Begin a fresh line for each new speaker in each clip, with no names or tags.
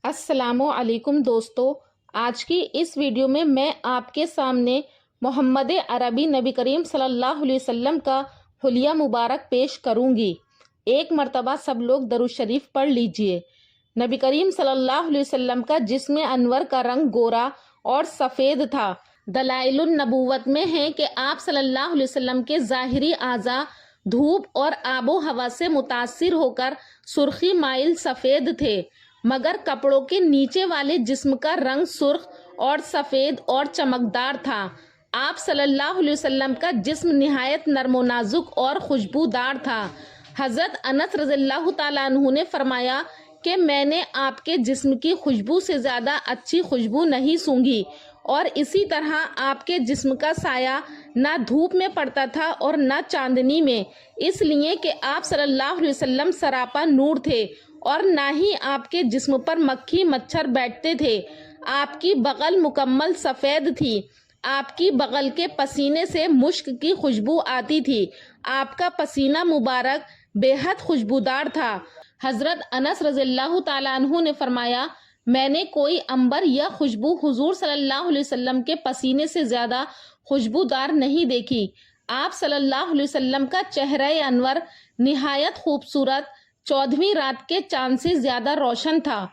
السلام علیکم دوستو، آج کی اس ویڈیو میں آپ کے سامنے محمد عربی نبی کریم صلی اللہ علیہ وسلم کا حلیہ مبارک پیش کروں گی۔ ایک مرتبہ سب لوگ درود شریف پڑھ لیجئے۔ نبی کریم صلی اللہ علیہ وسلم کا جسم انور کا رنگ گورا اور سفید تھا۔ دلائل النبوت میں ہے کہ آپ صلی اللہ علیہ وسلم کے ظاہری اعضاء دھوپ اور آب و ہوا سے متاثر ہو کر سرخی مائل سفید تھے، مگر کپڑوں کے نیچے والے جسم کا رنگ سرخ اور سفید اور چمکدار تھا۔ آپ صلی اللہ علیہ وسلم کا جسم نہایت نرم و نازک اور خوشبودار تھا۔ حضرت انس رضی اللہ تعالیٰ عنہ نے فرمایا کہ میں نے آپ کے جسم کی خوشبو سے زیادہ اچھی خوشبو نہیں سونگھی، اور اسی طرح آپ کے جسم کا سایہ نہ دھوپ میں پڑتا تھا اور نہ چاندنی میں، اس لیے کہ آپ صلی اللہ علیہ وسلم سراپا نور تھے، اور نہ ہی آپ کے جسم پر مکھی مچھر بیٹھتے تھے۔ آپ کی بغل مکمل سفید تھی، آپ کی بغل کے پسینے سے مشک کی خوشبو آتی تھی، آپ کا پسینہ مبارک بے حد خوشبودار تھا۔ حضرت انس رضی اللہ تعالیٰ عنہ نے فرمایا، میں نے کوئی عنبر یا خوشبو حضور صلی اللہ علیہ وسلم کے پسینے سے زیادہ خوشبودار نہیں دیکھی۔ آپ صلی اللہ علیہ وسلم کا چہرہ انور نہایت خوبصورت 14ویں رات کے چاند سے زیادہ روشن تھا۔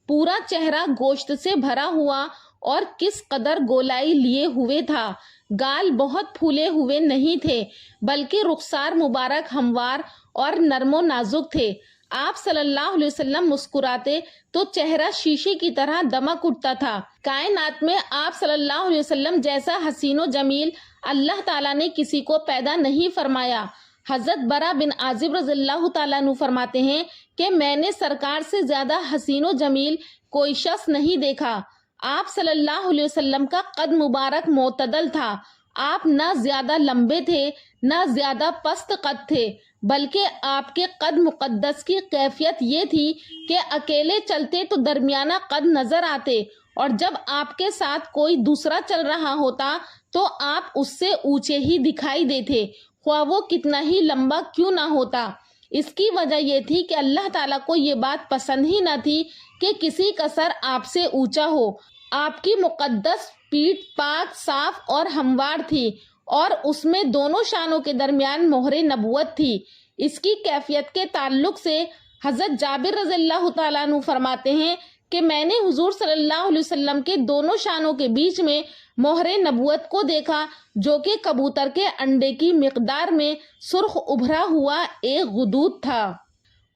پورا چہرہ گوشت سے بھرا ہوا اور کس قدر گولائی لیے ہوئے تھا۔ گال بہت پھولے ہوئے نہیں تھے، بلکہ رخسار مبارک ہموار اور نرم و نازک تھے۔ آپ صلی اللہ علیہ وسلم مسکراتے تو چہرہ شیشے کی طرح دمک اٹھتا تھا۔ کائنات میں آپ صلی اللہ علیہ وسلم جیسا حسین و جمیل اللہ تعالیٰ نے کسی کو پیدا نہیں فرمایا۔ حضرت برا بن عازب رضی اللہ تعالیٰ عنہ فرماتے ہیں کہ میں نے سرکار سے زیادہ حسین و جمیل کوئی شخص نہیں دیکھا۔ آپ صلی اللہ علیہ وسلم کا قد مبارک معتدل تھا۔ آپ نہ زیادہ لمبے تھے نہ زیادہ پست قد تھے، بلکہ آپ کے قد مقدس کی کیفیت یہ تھی کہ اکیلے چلتے تو درمیانہ قد نظر آتے، اور جب آپ کے ساتھ کوئی دوسرا چل رہا ہوتا تو آپ اس سے اونچے ہی دکھائی دیتے، خواہ وہ کتنا ہی لمبا کیوں نہ ہوتا۔ اس کی وجہ یہ تھی کہ اللہ تعالیٰ کو یہ بات پسند ہی نہ تھی کہ کسی کا سر آپ سے اونچا ہو۔ آپ کی مقدس پیٹھ پاک، صاف اور ہموار تھی، اور اس میں دونوں شانوں کے درمیان مہر نبوت تھی۔ اس کی کیفیت کے تعلق سے حضرت جابر رضی اللہ تعالیٰ عنہ فرماتے ہیں کہ میں نے حضور صلی اللہ علیہ وسلم کے دونوں شانوں کے بیچ میں مہر نبوت کو دیکھا، جو کہ کبوتر کے انڈے کی مقدار میں سرخ ابھرا ہوا ایک غدود تھا۔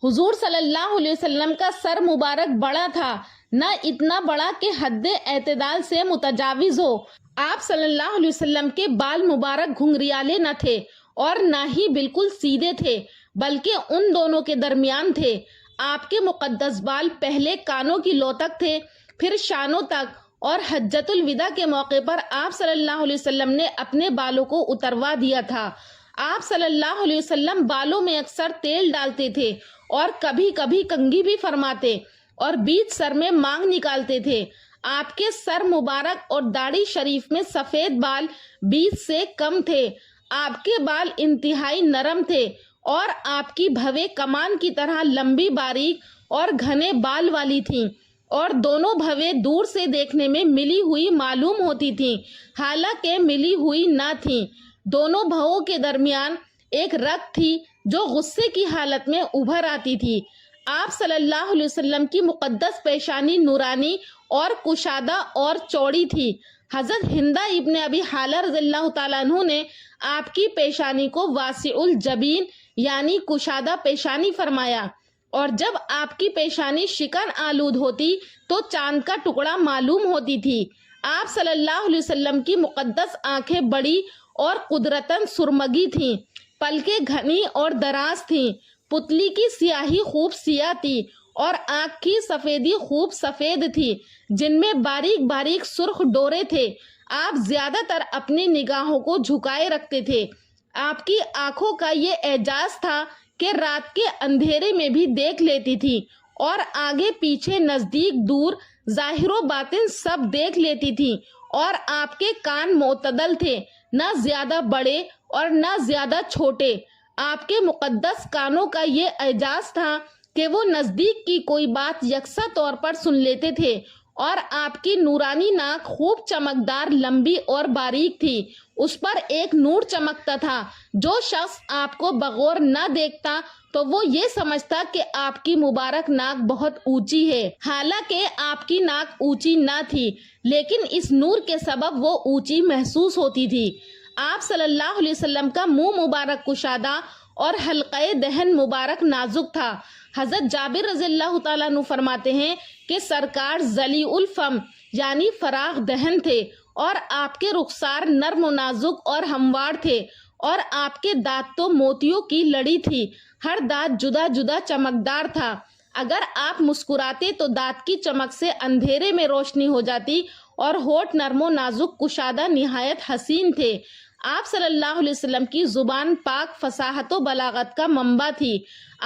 حضور صلی اللہ علیہ وسلم کا سر مبارک بڑا تھا، نہ اتنا بڑا کہ حد اعتدال سے متجاوز ہو۔ آپ صلی اللہ علیہ وسلم کے بال مبارک گھنگریالے نہ تھے اور نہ ہی بالکل سیدھے تھے، بلکہ ان دونوں کے درمیان تھے۔ آپ کے مقدس بال پہلے کانوں کی لو تک تھے، پھر شانوں تک، اور حجۃ الوداع کے موقع پر آپ صلی اللہ علیہ وسلم نے اپنے بالوں کو اتروا دیا تھا۔ آپ صلی اللہ علیہ وسلم بالوں میں اکثر تیل ڈالتے تھے اور کبھی کبھی کنگھی بھی فرماتے، اور بیچ سر میں مانگ نکالتے تھے۔ آپ کے سر مبارک اور داڑھی شریف میں سفید بال 20 سے کم تھے۔ آپ کے بال انتہائی نرم تھے، اور آپ کی بھویں کمان کی طرح لمبی باریک اور گھنے بال والی تھیں، اور دونوں بھویں دور سے دیکھنے میں ملی ہوئی معلوم ہوتی تھیں، حالانکہ ملی ہوئی نہ تھیں۔ دونوں بھووں کے درمیان ایک رگ تھی جو غصے کی حالت میں ابھر آتی تھی۔ آپ صلی اللہ علیہ وسلم کی مقدس پیشانی نورانی اور کشادہ اور چوڑی تھی۔ حضرت ہندہ ابن ابی حالہ رضی اللہ تعالیٰ عنہ نے آپ کی پیشانی کو واسع الجبین یعنی کشادہ پیشانی فرمایا، اور جب آپ کی پیشانی شکن آلود ہوتی تو چاند کا ٹکڑا معلوم ہوتی تھی۔ آپ صلی اللہ علیہ وسلم کی مقدس آنکھیں بڑی اور قدرتاً سرمگی تھیں، پلکیں گھنی اور دراز تھیں، پتلی کی سیاہی خوب سیاہ تھی، اور آنکھ کی سفیدی خوب سفید تھی، جن میں باریک باریک سرخ ڈورے تھے۔ آپ زیادہ تر اپنی نگاہوں کو جھکائے رکھتے تھے۔ آپ کی آنکھوں کا یہ اعجاز تھا کہ رات کے اندھیرے میں بھی دیکھ لیتی تھی، اور آگے پیچھے نزدیک دور ظاہر و باطن سب دیکھ لیتی تھی۔ اور آپ کے کان معتدل تھے، نہ زیادہ بڑے اور نہ زیادہ چھوٹے۔ آپ کے مقدس کانوں کا یہ اعجاز تھا کہ وہ نزدیک کی کوئی بات یکساں طور پر سن لیتے تھے، اور آپ کی نورانی ناک خوب چمکدار، لمبی اور باریک تھی۔ اس پر ایک نور چمکتا تھا۔ جو شخص آپ کو بغور نہ دیکھتا تو وہ یہ سمجھتا کہ آپ کی مبارک ناک بہت اونچی ہے، حالانکہ آپ کی ناک اونچی نہ تھی، لیکن اس نور کے سبب وہ اونچی محسوس ہوتی تھی۔ آپ صلی اللہ علیہ وسلم کا منہ مبارک کشادہ اور حلقۂ دہن مبارک نازک تھا۔ حضرت جابر رضی اللہ تعالیٰ عنہ فرماتے ہیں کہ سرکار ذلیع الفم یعنی فراخ دہن تھے، اور آپ کے رخسار نرم و نازک اور ہموار تھے، اور آپ کے دانت تو موتیوں کی لڑی تھی۔ ہر دانت جدا جدا چمکدار تھا۔ اگر آپ مسکراتے تو دانت کی چمک سے اندھیرے میں روشنی ہو جاتی، اور ہونٹ نرم و نازک کشادہ نہایت حسین تھے۔ آپ صلی اللہ علیہ وسلم کی زبان پاک فصاحت و بلاغت کا منبع تھی۔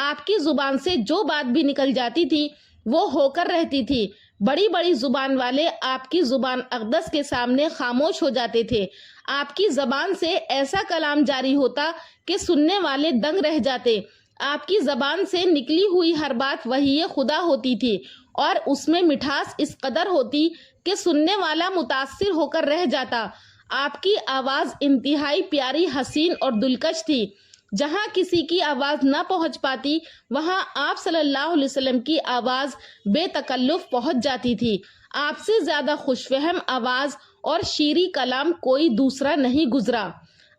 آپ کی زبان سے جو بات بھی نکل جاتی تھی وہ ہو کر رہتی تھی۔ بڑی بڑی زبان والے آپ کی زبان اقدس کے سامنے خاموش ہو جاتے تھے۔ آپ کی زبان سے ایسا کلام جاری ہوتا کہ سننے والے دنگ رہ جاتے۔ آپ کی زبان سے نکلی ہوئی ہر بات وحی خدا ہوتی تھی، اور اس میں مٹھاس اس قدر ہوتی کہ سننے والا متاثر ہو کر رہ جاتا۔ آپ کی آواز انتہائی پیاری، حسین اور دلکش تھی۔ جہاں کسی کی آواز نہ پہنچ پاتی وہاں آپ صلی اللہ علیہ وسلم کی آواز بے تکلف پہنچ جاتی تھی۔ آپ سے زیادہ خوش فہم آواز اور شیریں کلام کوئی دوسرا نہیں گزرا۔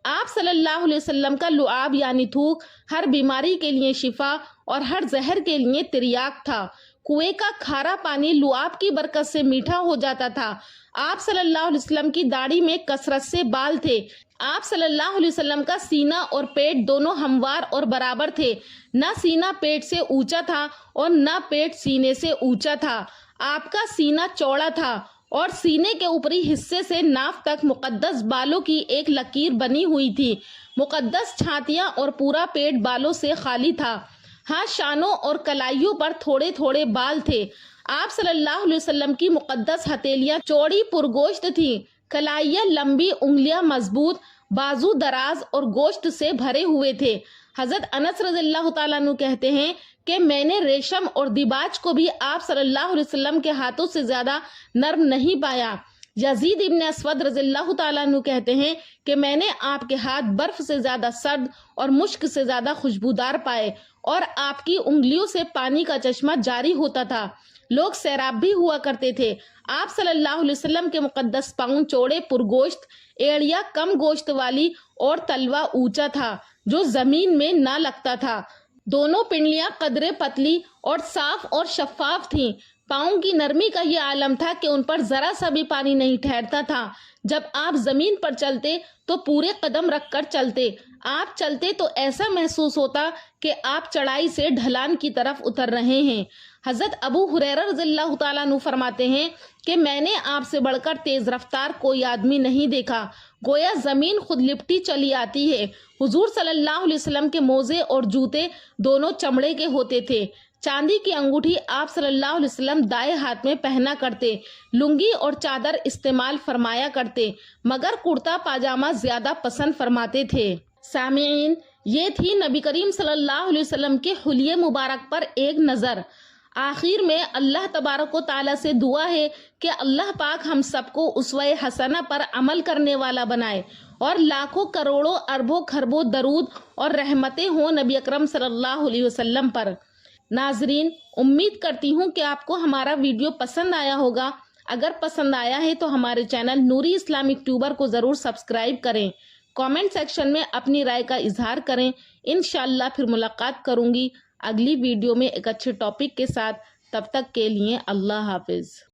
آپ صلی اللہ علیہ وسلم کا لعاب یعنی تھوک ہر بیماری کے لیے شفا اور ہر زہر کے لیے تریاق تھا۔ کنویں کا کھارا پانی لعاب کی برکت سے میٹھا ہو جاتا تھا۔ آپ صلی اللہ علیہ وسلم کی داڑھی میں کثرت سے بال تھے۔ آپ صلی اللہ علیہ وسلم کا سینہ اور پیٹ دونوں ہموار اور برابر تھے۔ نہ سینہ پیٹ سے اونچا تھا اور نہ پیٹ سینے سے اونچا تھا۔ آپ کا سینہ چوڑا تھا، اور سینے کے اوپری حصے سے ناف تک مقدس بالوں کی ایک لکیر بنی ہوئی تھی۔ مقدس چھاتیاں اور پورا پیٹ بالوں سے خالی تھا۔ ہاں، شانوں اور کلائیوں پر تھوڑے تھوڑے بال تھے۔ آپ صلی اللہ علیہ وسلم کی مقدس ہتھیلیاں چوڑی پرگوشت تھیں، کلائیاں لمبی، انگلیاں مضبوط، بازو دراز اور گوشت سے بھرے ہوئے تھے۔ حضرت انس رضی اللہ تعالیٰ عنہ کہتے ہیں کہ میں نے ریشم اور دیباج کو بھی آپ صلی اللہ علیہ وسلم کے ہاتھوں سے زیادہ نرم نہیں پایا۔ یزید ابن اسود رضی اللہ تعالیٰ عنہ کہتے ہیں کہ میں نے آپ کے ہاتھ برف سے زیادہ سرد اور مشک سے زیادہ خوشبودار پائے، اور آپ کی انگلیوں سے پانی کا چشمہ جاری ہوتا تھا۔ لوگ سیراب بھی ہوا کرتے تھے۔ آپ صلی اللہ علیہ وسلم کے مقدس پاؤں چوڑے پرگوشت، ایڑیاں کم گوشت والی اور تلوا اونچا تھا جو زمین میں نہ لگتا تھا۔ دونوں پنڈلیاں قدرے پتلی اور صاف اور شفاف تھیں۔ پاؤں کی نرمی کا یہ عالم تھا کہ ان پر ذرا سا بھی پانی نہیں ٹھہرتا تھا۔ جب آپ زمین پر چلتے تو پورے قدم رکھ کر چلتے۔ آپ چلتے تو ایسا محسوس ہوتا کہ آپ چڑھائی سے ڈھلان کی طرف اتر رہے ہیں۔ حضرت ابو ہریرہ رضی اللہ تعالیٰ عنہ فرماتے ہیں کہ میں نے آپ سے بڑھ کر تیز رفتار کوئی آدمی نہیں دیکھا، گویا زمین خود لپٹی چلی آتی ہے۔ حضور صلی اللہ علیہ وسلم کے موزے اور جوتے دونوں چمڑے کے ہوتے تھے۔ چاندی کی انگوٹھی آپ صلی اللہ علیہ وسلم دائیں ہاتھ میں پہنا کرتے، لنگی اور چادر استعمال فرمایا کرتے، مگر کرتا پاجامہ زیادہ پسند فرماتے تھے۔ سامعین، یہ تھی نبی کریم صلی اللہ علیہ وسلم کے حلیے مبارک پر ایک نظر۔ آخر میں اللہ تبارک و تعالیٰ سے دعا ہے کہ اللہ پاک ہم سب کو اسوہ حسنہ پر عمل کرنے والا بنائے، اور لاکھوں کروڑوں اربوں کھربوں درود اور رحمتیں ہوں نبی اکرم صلی اللہ علیہ وسلم پر۔ ناظرین، امید کرتی ہوں کہ آپ کو ہمارا ویڈیو پسند آیا ہوگا۔ اگر پسند آیا ہے تو ہمارے چینل نوری اسلامک ٹیوبر کو ضرور سبسکرائب کریں۔ کامنٹ سیکشن میں اپنی رائے کا اظہار کریں۔ انشاءاللہ پھر ملاقات کروں گی اگلی ویڈیو میں ایک اچھے ٹاپک کے ساتھ۔ تب تک کے لیے اللہ حافظ۔